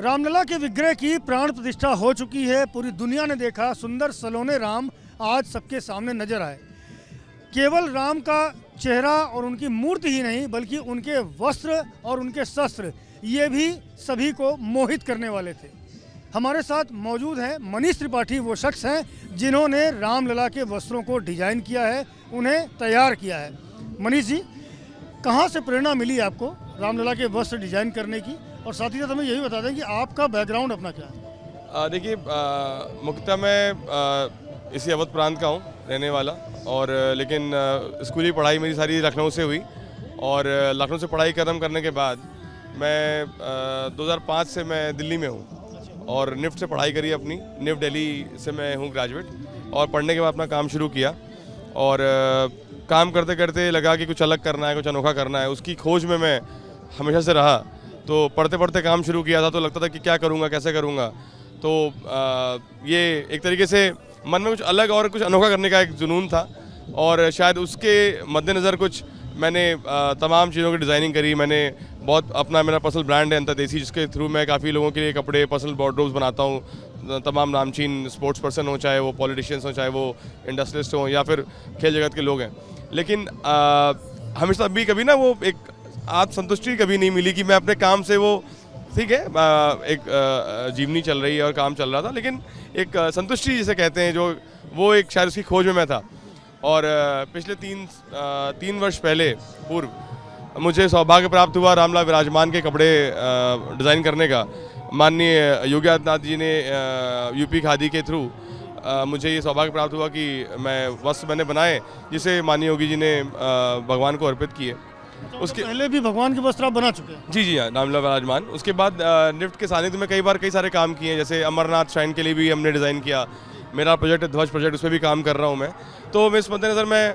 रामलला के विग्रह की प्राण प्रतिष्ठा हो चुकी है। पूरी दुनिया ने देखा सुंदर सलोने राम आज सबके सामने नजर आए। केवल राम का चेहरा और उनकी मूर्ति ही नहीं बल्कि उनके वस्त्र और उनके शस्त्र ये भी सभी को मोहित करने वाले थे। हमारे साथ मौजूद हैं मनीष त्रिपाठी, वो शख्स हैं जिन्होंने रामलला के वस्त्रों को डिजाइन किया है, उन्हें तैयार किया है। मनीष जी, कहाँ से प्रेरणा मिली आपको रामलला के वस्त्र डिजाइन करने की, और साथ ही साथ हमें यही बता दें कि आपका बैकग्राउंड अपना क्या है? देखिए, मुख्यतः मैं इसी अवध प्रांत का हूँ रहने वाला, और लेकिन स्कूली पढ़ाई मेरी सारी लखनऊ से हुई, और लखनऊ से पढ़ाई खत्म करने के बाद मैं 2005 से मैं दिल्ली में हूँ और निफ्ट से पढ़ाई करी अपनी। निफ्ट दिल्ली से मैं हूँ ग्रेजुएट, और पढ़ने के बाद अपना काम शुरू किया, और काम करते करते लगा कि कुछ अलग करना है, कुछ अनोखा करना है। उसकी खोज में मैं हमेशा से रहा। तो पढ़ते पढ़ते काम शुरू किया था, तो लगता था कि क्या करूँगा, कैसे करूँगा। तो ये एक तरीके से मन में कुछ अलग और कुछ अनोखा करने का एक जुनून था, और शायद उसके मद्देनज़र कुछ मैंने तमाम चीज़ों की डिज़ाइनिंग करी। मैंने बहुत अपना मेरा पर्सनल ब्रांड है अंतर्देशी, जिसके थ्रू मैं काफ़ी लोगों के लिए कपड़े, पर्सनल वार्डरोब्स बनाता हूँ। तमाम नामचीन स्पोर्ट्स पर्सन हो, चाहे वो पॉलिटिशियंस हो, चाहे वो इंडस्ट्रियलिस्ट हो, या फिर खेल जगत के लोग हैं। लेकिन हमेशा अभी कभी ना वो एक आत्मसंतुष्टि कभी नहीं मिली कि मैं अपने काम से, वो ठीक है एक जीवनी चल रही है और काम चल रहा था, लेकिन एक संतुष्टि जिसे कहते हैं, जो वो एक शायद उसकी खोज में मैं था। और पिछले तीन वर्ष पहले पूर्व मुझे सौभाग्य प्राप्त हुआ रामलला विराजमान के कपड़े डिज़ाइन करने का। माननीय योगी आदित्यनाथ जी ने यूपी खादी के थ्रू मुझे ये सौभाग्य प्राप्त हुआ कि मैं वस्त्र मैंने बनाए, जिसे माननीय योगी जी ने भगवान को अर्पित किए। उसके पहले भी भगवान के वस्त्र आप बना चुके हैं? जी हाँ, रामलला विराजमान। उसके बाद निफ्ट के सानिध्य में कई सारे काम किए हैं, जैसे अमरनाथ श्राइन के लिए भी हमने डिज़ाइन किया। मेरा प्रोजेक्ट है ध्वज प्रोजेक्ट, उस पर भी काम कर रहा हूँ मैं। तो मैं इस मद्देनज़र मैं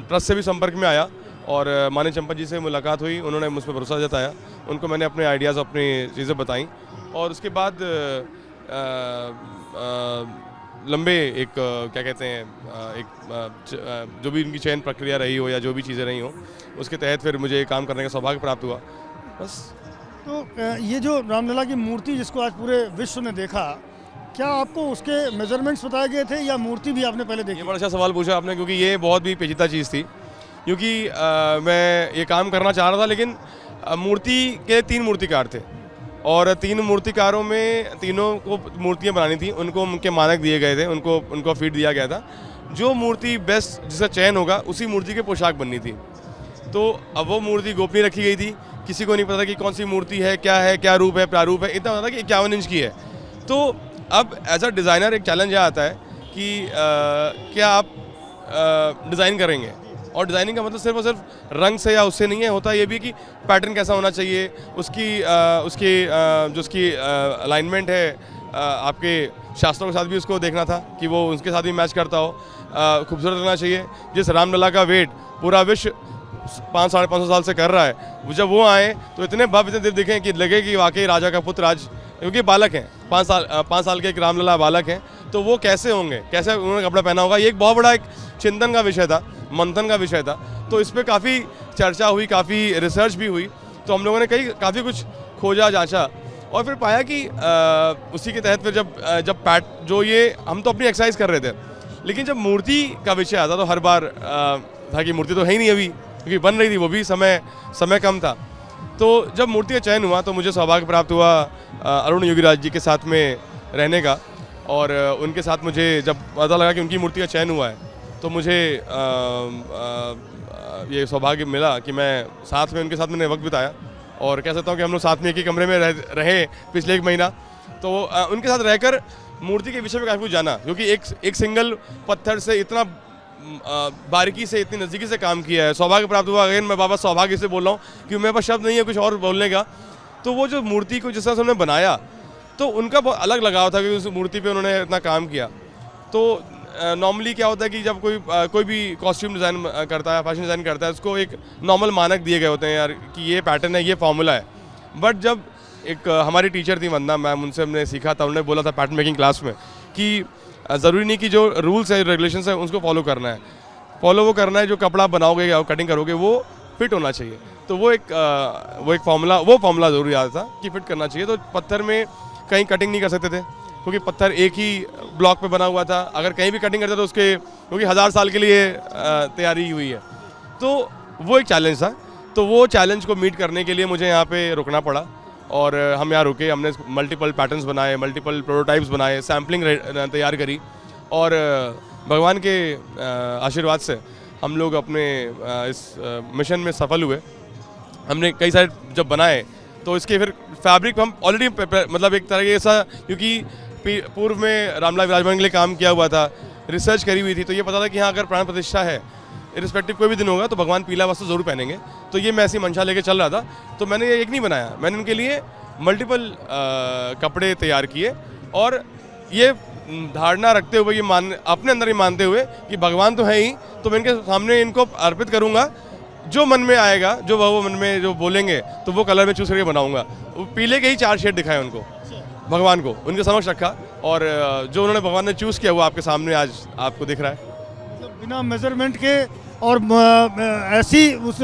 ट्रस्ट से भी संपर्क में आया, और माननीय चंपत जी से मुलाकात हुई। उन्होंने मुझ पर भरोसा जताया, उनको मैंने अपने आइडियाज़, अपनी चीज़ें बताई, और उसके बाद लंबे एक क्या कहते हैं, एक जो भी इनकी चयन प्रक्रिया रही हो या जो भी चीज़ें रही हो, उसके तहत फिर मुझे काम करने का सौभाग्य प्राप्त हुआ। बस। तो ये जो रामलला की मूर्ति जिसको आज पूरे विश्व ने देखा, क्या आपको उसके मेजरमेंट्स बताए गए थे या मूर्ति भी आपने पहले देखी? ये बड़ा अच्छा सवाल पूछा आपने, क्योंकि ये बहुत भी पेचीदा चीज़ थी। क्योंकि मैं ये काम करना चाह रहा था, लेकिन मूर्ति के 3 मूर्तिकार थे, और 3 मूर्तिकारों में तीनों को मूर्तियाँ बनानी थी। उनको उनके मानक दिए गए थे, उनको फीड दिया गया था। जो मूर्ति बेस्ट, जिसका चयन होगा, उसी मूर्ति की पोशाक बननी थी। तो अब वो मूर्ति गोपनीय रखी गई थी, किसी को नहीं पता कि कौन सी मूर्ति है, क्या रूप है, प्रारूप है। इतना पता था कि 51 इंच की है। तो अब एज अ डिज़ाइनर एक चैलेंज यह आता है कि क्या आप डिज़ाइन करेंगे, और डिज़ाइनिंग का मतलब सिर्फ और सिर्फ रंग से या उससे नहीं है। होता ये भी कि पैटर्न कैसा होना चाहिए, उसकी अलाइनमेंट है, आपके शास्त्रों के साथ भी उसको देखना था कि वो उसके साथ भी मैच करता हो, खूबसूरत लगना चाहिए। जिस रामलला का वेट पूरा विश्व 500-साढ़े 500 साल से कर रहा है, जब वो आए तो इतने भव्य, इतने दिव्य दिखें कि लगे कि वाकई राजा का पुत्र आज, क्योंकि बालक हैं, 5 साल के एक रामलला बालक हैं, तो वो कैसे होंगे, कैसे उन्होंने कपड़ा पहना होगा। ये एक बहुत बड़ा एक चिंतन का विषय था, मंथन का विषय था। तो इस पर काफ़ी चर्चा हुई, काफ़ी रिसर्च भी हुई। तो हम लोगों ने काफ़ी कुछ खोजा, जांचा, और फिर पाया कि उसी के तहत फिर जब जो ये हम तो अपनी एक्सरसाइज कर रहे थे, लेकिन जब मूर्ति का विषय आता तो हर बार था कि मूर्ति तो है ही नहीं अभी, क्योंकि बन रही थी, वो भी समय कम था। तो जब मूर्ति का चयन हुआ तो मुझे सौभाग्य प्राप्त हुआ अरुण योगीराज जी के साथ में रहने का, और उनके साथ मुझे जब पता लगा कि उनकी मूर्ति का चयन हुआ है, तो मुझे ये सौभाग्य मिला कि मैं साथ में उनके साथ मैंने वक्त बिताया, और कह सकता हूँ कि हम लोग साथ में एक ही कमरे में रहे पिछले 1 महीना। तो उनके साथ रहकर मूर्ति के विषय में काफ़ी कुछ जाना, क्योंकि एक सिंगल पत्थर से इतना बारीकी से, इतनी नज़दीकी से काम किया है। सौभाग्य प्राप्त हुआ। अगेन मैं बाबा सौभाग्य से बोल रहा हूँ, क्योंकि मेरे पास शब्द नहीं है कुछ और बोलने का। तो वो जो मूर्ति को जिस तरह से उन्होंने बनाया, तो उनका बहुत अलग लगाव था, क्योंकि उस मूर्ति पे उन्होंने इतना काम किया। तो नॉर्मली क्या होता है कि जब कोई भी कॉस्ट्यूम डिज़ाइन करता है, फैशन डिज़ाइन करता है, उसको एक नॉर्मल मानक दिए गए होते हैं यार कि ये पैटर्न है, ये फार्मूला है। बट जब एक हमारी टीचर थी वंदना मैम, उनसे हमने सीखा था, उन्होंने बोला था पैटर्न मेकिंग क्लास में कि ज़रूरी नहीं कि जो रूल्स है, रेगुलेशंस है, उसको फॉलो करना है। फॉलो वो करना है, जो कपड़ा बनाओगे या कटिंग करोगे वो फिट होना चाहिए। तो वो एक फार्मूला ज़रूर याद था कि फिट करना चाहिए। तो पत्थर में कहीं कटिंग नहीं कर सकते थे क्योंकि पत्थर एक ही ब्लॉक पे बना हुआ था। अगर कहीं भी कटिंग करते तो उसके क्योंकि 1000 साल के लिए तैयारी हुई है, तो वो एक चैलेंज था। तो वो चैलेंज को मीट करने के लिए मुझे यहाँ पे रुकना पड़ा और हम यहाँ रुके। हमने मल्टीपल पैटर्न्स बनाए, मल्टीपल प्रोटोटाइप्स बनाए, सैम्पलिंग तैयार करी और भगवान के आशीर्वाद से हम लोग अपने इस मिशन में सफल हुए। हमने कई सारे जब बनाए तो इसके फिर फैब्रिक हम ऑलरेडी मतलब एक तरह के ऐसा, क्योंकि पूर्व में रामलाल विराजमान के लिए काम किया हुआ था, रिसर्च करी हुई थी, तो ये पता था कि हाँ अगर प्राण प्रतिष्ठा है, इरिस्पेक्टिव कोई भी दिन होगा तो भगवान पीला वस्त्र जरूर पहनेंगे। तो ये मैं ऐसी मंशा लेके चल रहा था। तो मैंने ये एक नहीं बनाया, मैंने उनके लिए मल्टीपल कपड़े तैयार किए और ये धारणा रखते हुए, ये अपने अंदर ही मानते हुए कि भगवान तो है ही, तो मैं इनके सामने इनको अर्पित करूँगा। जो मन में आएगा, जो वो मन में जो बोलेंगे तो वो कलर में चूज करके बनाऊंगा। वो पीले के ही 4 शेड दिखाए उनको, भगवान को उनके समक्ष रखा और जो उन्होंने भगवान ने चूज़ किया वो आपके सामने आज आपको दिख रहा है। मतलब बिना मेजरमेंट के और ऐसी उस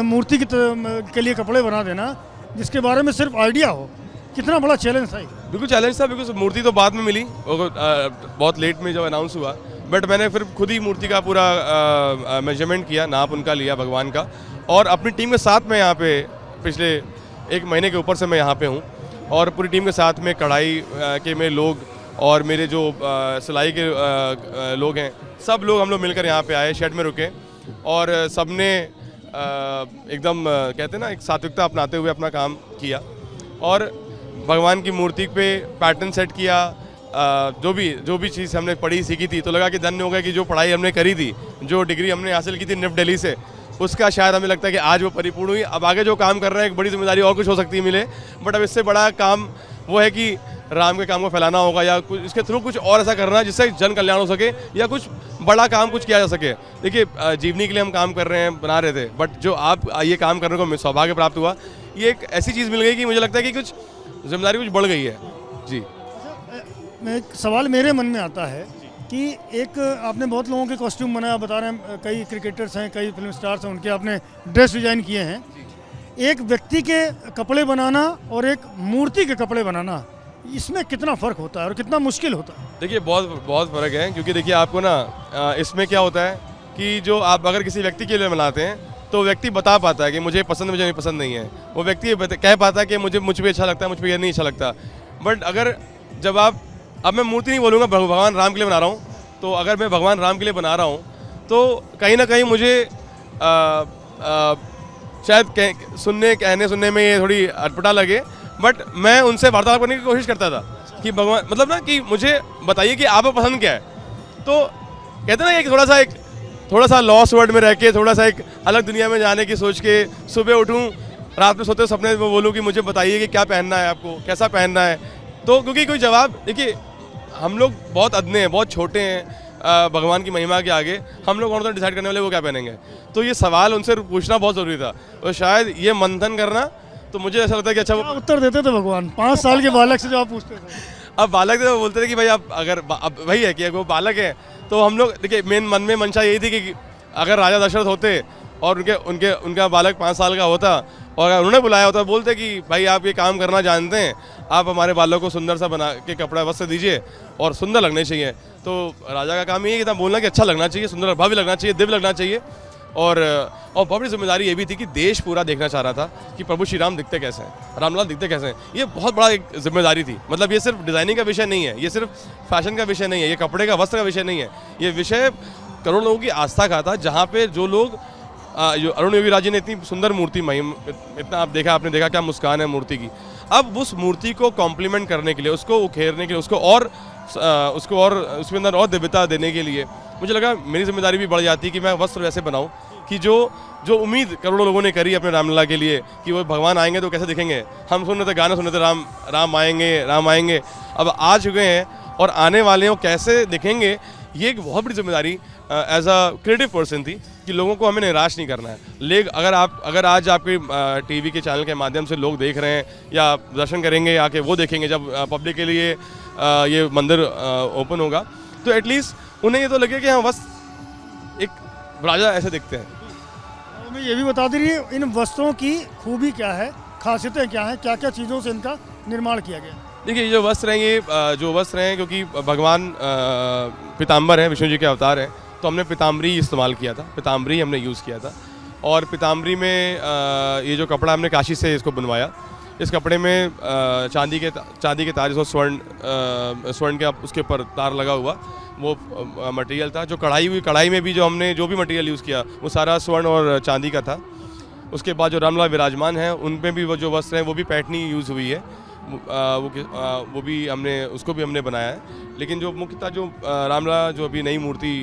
मूर्ति के लिए कपड़े बना देना जिसके बारे में सिर्फ आइडिया हो, कितना बड़ा चैलेंज था। बिल्कुल चैलेंज था, बिल्कुल। मूर्ति तो बाद में मिली, बहुत लेट में जब अनाउंस हुआ, बट मैंने फिर खुद ही मूर्ति का पूरा मेजरमेंट किया, नाप उनका लिया भगवान का, और अपनी टीम के साथ मैं यहाँ पे पिछले 1 महीने के ऊपर से मैं यहाँ पे हूँ और पूरी टीम के साथ में कढ़ाई के मेरे लोग और मेरे जो सिलाई के लोग हैं, सब लोग हम लोग मिलकर यहाँ पे आए, शेड में रुके और सबने एकदम कहते हैं ना एक सात्विकता अपनाते हुए अपना काम किया और भगवान की मूर्ति पे पैटर्न सेट किया। जो भी चीज़ हमने पढ़ी सीखी थी तो लगा कि धन्य हो गया कि जो पढ़ाई हमने करी थी, जो डिग्री हमने हासिल की थी निफ्ट दिल्ली से, उसका शायद हमें लगता है कि आज वो परिपूर्ण हुई। अब आगे जो काम कर रहे हैं एक बड़ी जिम्मेदारी और कुछ हो सकती है मिले, बट अब इससे बड़ा काम वो है कि राम के काम को फैलाना होगा या कुछ इसके थ्रू कुछ और ऐसा करना जिससे जन कल्याण हो सके या कुछ बड़ा काम कुछ किया जा सके। देखिए जीवनी के लिए हम काम कर रहे हैं, बना रहे थे, बट जो आप ये काम करने को सौभाग्य प्राप्त हुआ, ये एक ऐसी चीज़ मिल गई कि मुझे लगता है कि कुछ जिम्मेदारी कुछ बढ़ गई है। जी, एक सवाल मेरे मन में आता है कि एक आपने बहुत लोगों के कॉस्ट्यूम बनाया, बता रहे हैं कई क्रिकेटर्स हैं, कई फिल्म स्टार्स हैं, उनके आपने ड्रेस डिजाइन किए हैं। एक व्यक्ति के कपड़े बनाना और एक मूर्ति के कपड़े बनाना, इसमें कितना फ़र्क होता है और कितना मुश्किल होता है? देखिए बहुत फ़र्क है, क्योंकि देखिए आपको ना इसमें क्या होता है कि जो आप अगर किसी व्यक्ति के लिए बनाते हैं तो व्यक्ति बता पाता है कि मुझे पसंद, मुझे नहीं पसंद नहीं है। वो व्यक्ति कह पाता है कि मुझ पर अच्छा लगता है, मुझ पर यह नहीं अच्छा लगता। बट अगर जब अब मैं मूर्ति नहीं बोलूँगा, भगवान राम के लिए बना रहा हूँ, तो अगर मैं भगवान राम के लिए बना रहा हूँ तो कहीं ना कहीं मुझे शायद कहने सुनने में ये थोड़ी अटपटा लगे, बट मैं उनसे वार्तालाप करने की कोशिश करता था कि भगवान मतलब ना कि मुझे बताइए कि आपको पसंद क्या है। तो कहते ना कि थोड़ा सा लॉस्ट वर्ल्ड में रह के, थोड़ा सा एक अलग दुनिया में जाने की सोच के सुबह उठूँ, रात में सोते सपने में बोलूँ कि मुझे बताइए कि क्या पहनना है, आपको कैसा पहनना है। तो क्योंकि कोई जवाब, देखिए हम लोग बहुत अदने हैं, बहुत छोटे हैं भगवान की महिमा के आगे, हम लोग कौन सा डिसाइड करने वाले वो क्या पहनेंगे। तो ये सवाल उनसे पूछना बहुत ज़रूरी था और शायद ये मंथन करना, तो मुझे ऐसा लगता है कि अच्छा वो उत्तर देते थे भगवान 5 साल के बालक से जो आप पूछते थे। अब बालक थे तो बोलते थे कि भाई आप अगर अब वही है कि वो बालक है तो हम लोग, देखिए मेन मन में मंशा यही थी कि अगर राजा दशरथ होते और उनका बालक 5 साल का होता और अगर उन्होंने बुलाया होता, बोलते कि भाई आप ये काम करना जानते हैं, आप हमारे बालों को सुंदर सा बना के कपड़ा वस्त्र दीजिए और सुंदर लगने चाहिए। तो राजा का काम ये था बोलना कि अच्छा लगना चाहिए, सुंदर भव्य लगना चाहिए, दिव्य लगना चाहिए। और बहुत बड़ी जिम्मेदारी ये भी थी कि देश पूरा देखना चाह रहा था कि प्रभु श्री राम दिखते कैसे हैं, रामलाल दिखते कैसे हैं। ये बहुत बड़ा एक जिम्मेदारी थी। मतलब ये सिर्फ डिज़ाइनिंग का विषय नहीं है, ये सिर्फ फैशन का विषय नहीं है, ये कपड़े का वस्त्र का विषय नहीं है, ये विषय करोड़ों लोगों की आस्था का था। जहाँ पे जो लोग अरुण योगीराज जी ने इतनी सुंदर मूर्ति इतना आपने देखा क्या मुस्कान है मूर्ति की। अब उस मूर्ति को कॉम्प्लीमेंट करने के लिए, उसको उखेरने के लिए, उसको और उसके अंदर और दिव्यता देने के लिए मुझे लगा मेरी जिम्मेदारी भी बढ़ जाती है कि मैं वस्त्र वैसे बनाऊं कि जो उम्मीद करोड़ों लोगों ने करी अपने रामलला के लिए कि वो भगवान आएंगे तो कैसे दिखेंगे। हम सुन रहे थे, गाने सुन रहे थे, राम आएंगे। अब आ चुके हैं और आने वाले हैं, कैसे दिखेंगे। ये एक बहुत बड़ी जिम्मेदारी एज अ क्रिएटिव पर्सन थी कि लोगों को हमें निराश नहीं करना है। लेकिन अगर आज आपके टीवी के चैनल के माध्यम से लोग देख रहे हैं या दर्शन करेंगे आके, वो देखेंगे जब पब्लिक के लिए ये मंदिर ओपन होगा, तो एटलीस्ट उन्हें ये तो लगे कि हाँ बस एक राजा ऐसे दिखते हैं। हमें ये भी बता दीजिए इन वस्त्रों की खूबी क्या है, खासियतें क्या हैं, क्या क्या चीज़ों से इनका निर्माण किया गया? देखिए, ये जो वस्त्र हैं, ये जो वस्त्र हैं, क्योंकि भगवान पीताम्बर हैं, विष्णु जी के अवतार हैं, तो हमने पीताम्बरी इस्तेमाल किया था, पीताम्बरी हमने यूज़ किया था। और पीताम्बरी में ये जो कपड़ा हमने काशी से इसको बनवाया। इस कपड़े में चांदी के तार, जिसको स्वर्ण के उसके ऊपर तार लगा हुआ वो मटेरियल था। जो कढ़ाई में भी जो हमने जो भी मटेरियल यूज़ किया वो सारा स्वर्ण और चांदी का था। उसके बाद जो रामलला विराजमान हैं उन पे भी वो जो वस्त्र हैं वो भी पैठनी यूज़ हुई है, वो भी उसको भी हमने बनाया है। लेकिन जो मुख्यतः जो रामलला जो अभी नई मूर्ति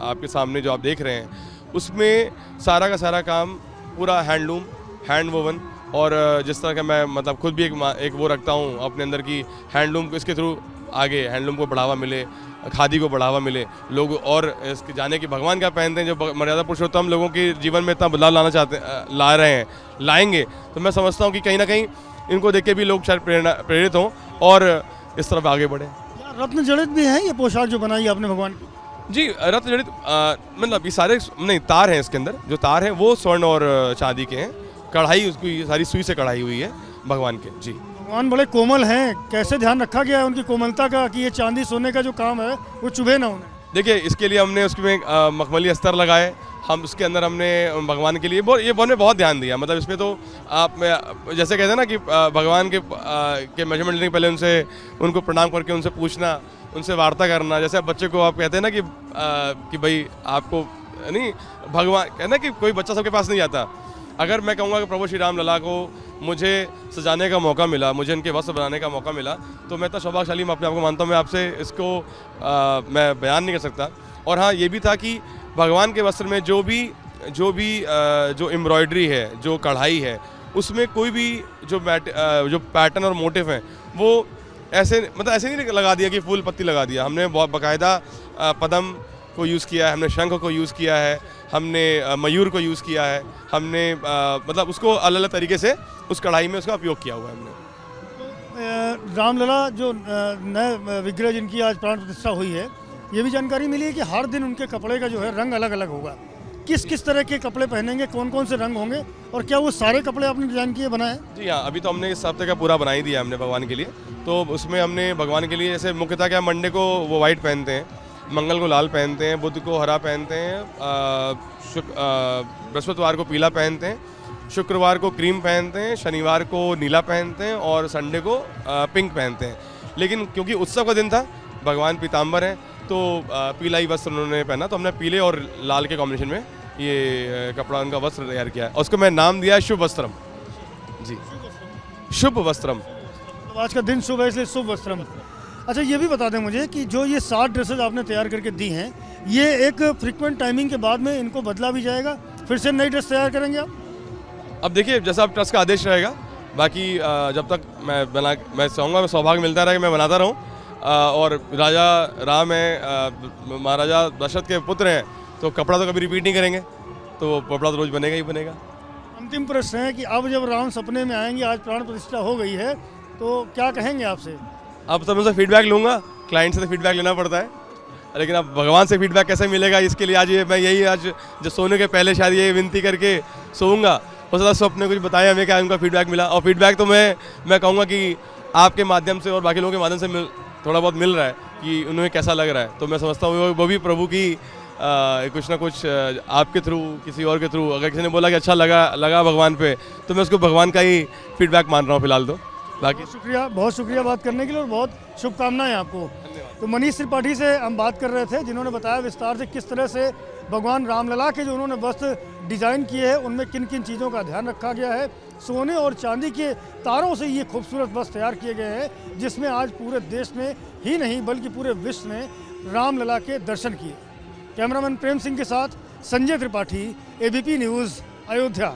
आपके सामने जो आप देख रहे हैं, उसमें सारा का सारा काम पूरा हैंडलूम, हैंड वोवन, और जिस तरह का मैं मतलब खुद भी एक वो रखता हूँ अपने अंदर की हैंडलूम को, इसके थ्रू आगे हैंडलूम को बढ़ावा मिले, खादी को बढ़ावा मिले, लोग और इसके जाने कि भगवान क्या पहनते हैं। जो मर्यादा पुरुषोत्तम लोगों के जीवन में इतना बदलाव ला रहे हैं, लाएंगे, तो मैं समझता हूँ कि कहीं ना कहीं इनको देख के भी लोग शायद प्रेरित हों और इस तरफ आगे बढ़े। रत्न जड़ित भी है ये पोशाक जो बनाई आपने भगवान की? जी, रत्न जड़ित मतलब ये सारे नहीं, तार हैं इसके अंदर, जो तार हैं वो स्वर्ण और चांदी के हैं। कढ़ाई उसकी सारी सुई से कढ़ाई हुई है भगवान के। जी, भगवान बड़े कोमल हैं, कैसे ध्यान रखा गया है उनकी कोमलता का कि ये चांदी सोने का जो काम है वो चुभे ना उन्हें? देखिए, इसके लिए हमने उसमें मखमली अस्तर लगाए, हम उसके अंदर हमने भगवान के लिए हमने बहुत ध्यान दिया। मतलब इसमें तो आप जैसे कहते हैं ना कि भगवान के मेजरमेंट लेने के पहले उनको प्रणाम करके उनसे पूछना, उनसे वार्ता करना। जैसे आप बच्चे को आप कहते हैं ना कि भाई आपको नहीं, भगवान कहना कि कोई बच्चा सबके पास नहीं आता। अगर मैं कहूँगा कि प्रभु श्री राम लला को मुझे सजाने का मौका मिला, मुझे इनके वस्त्र बनाने का मौका मिला, तो मैं इतना सौभाग्यशाली मैं अपने आप को मानता हूँ। मैं आपसे इसको मैं बयान नहीं कर सकता। और हाँ, ये भी था कि भगवान के वस्त्र में जो भी एम्ब्रॉयडरी है, जो कढ़ाई है, उसमें कोई भी जो पैटर्न और मोटिव हैं वो ऐसे नहीं लगा दिया कि फूल पत्ती लगा दिया। हमने बहुत बाकायदा पद्म को यूज़ किया है, हमने शंख को यूज़ किया है, हमने मयूर को यूज़ किया है, हमने मतलब उसको अलग अलग तरीके से उस कढ़ाई में उसका उपयोग किया हुआ है हमने। रामलला जो नए विग्रह जिनकी आज प्राण प्रतिष्ठा हुई है, ये भी जानकारी मिली है कि हर दिन उनके कपड़े का जो है रंग अलग अलग होगा। किस किस तरह के कपड़े पहनेंगे, कौन कौन से रंग होंगे, और क्या वो सारे कपड़े आपने डिजाइन किए बनाए? जी हाँ, अभी तो हमने इस हफ्ते का पूरा बना ही दिया हमने भगवान के लिए। तो उसमें हमने भगवान के लिए जैसे मुख्यतः क्या, मंडे को वो वाइट पहनते हैं, मंगल को लाल पहनते हैं, बुध को हरा पहनते हैं, बृहस्पतिवार को पीला पहनते हैं, शुक्रवार को क्रीम पहनते हैं, शनिवार को नीला पहनते हैं और संडे को पिंक पहनते हैं। लेकिन क्योंकि उत्सव का दिन था, भगवान पीताम्बर हैं, तो पीला ही वस्त्र उन्होंने पहना, तो हमने पीले और लाल के कॉम्बिनेशन में ये कपड़ा उनका वस्त्र तैयार किया है। और उसको मैं नाम दिया है शुभ वस्त्रम। जी, शुभ वस्त्रम। तो आज का दिन शुभ है इसलिए शुभ वस्त्रम। अच्छा, ये भी बता दें मुझे कि जो ये 60 ड्रेसेज आपने तैयार करके दी हैं, ये एक फ्रीक्वेंट टाइमिंग के बाद में इनको बदला भी जाएगा, फिर से नई ड्रेस तैयार करेंगे आप? अब देखिए, जैसा अब ट्रस्ट का आदेश रहेगा, बाकी जब तक मैं चाहूँगा मैं सौभाग्य मिलता रहा कि मैं बनाता रहूँ। और राजा राम है, महाराजा दशरथ के पुत्र हैं, तो कपड़ा तो कभी रिपीट नहीं करेंगे, तो कपड़ा तो रोज़ बनेगा ही बनेगा। अंतिम प्रश्न है कि अब जब राम सपने में आएंगे, आज प्राण प्रतिष्ठा हो गई है, तो क्या कहेंगे आपसे? अब तो मैं उनसे फीडबैक लूँगा, क्लाइंट से तो फीडबैक लेना पड़ता है, लेकिन अब भगवान से फीडबैक कैसे मिलेगा, इसके लिए आज जो सोने के पहले शायद ये विनती करके सोऊंगा। हो सकता है स्वप्न कुछ बताया हमें क्या उनका फीडबैक मिला, और फीडबैक तो मैं कहूँगा कि आपके माध्यम से और बाकी लोगों के माध्यम से थोड़ा बहुत मिल रहा है कि उन्हें कैसा लग रहा है। तो मैं समझता हूँ वो भी प्रभु की कुछ ना कुछ आपके थ्रू, किसी और के थ्रू, अगर किसी ने बोला कि अच्छा लगा भगवान पे, तो मैं उसको भगवान का ही फीडबैक मान रहा हूँ फिलहाल तो। बाकी बहुत शुक्रिया बात करने के लिए, और बहुत शुभकामनाएं आपको। तो मनीष त्रिपाठी से हम बात कर रहे थे, जिन्होंने बताया विस्तार से किस तरह से भगवान रामलला के जो उन्होंने वस्त्र डिज़ाइन किए हैं उनमें किन किन चीज़ों का ध्यान रखा गया है। सोने और चांदी के तारों से ये खूबसूरत वस्त्र तैयार किए गए हैं, जिसमें आज पूरे देश में ही नहीं बल्कि पूरे विश्व ने रामलला के दर्शन किए। कैमरामैन प्रेम सिंह के साथ संजय त्रिपाठी, ABP न्यूज़, अयोध्या।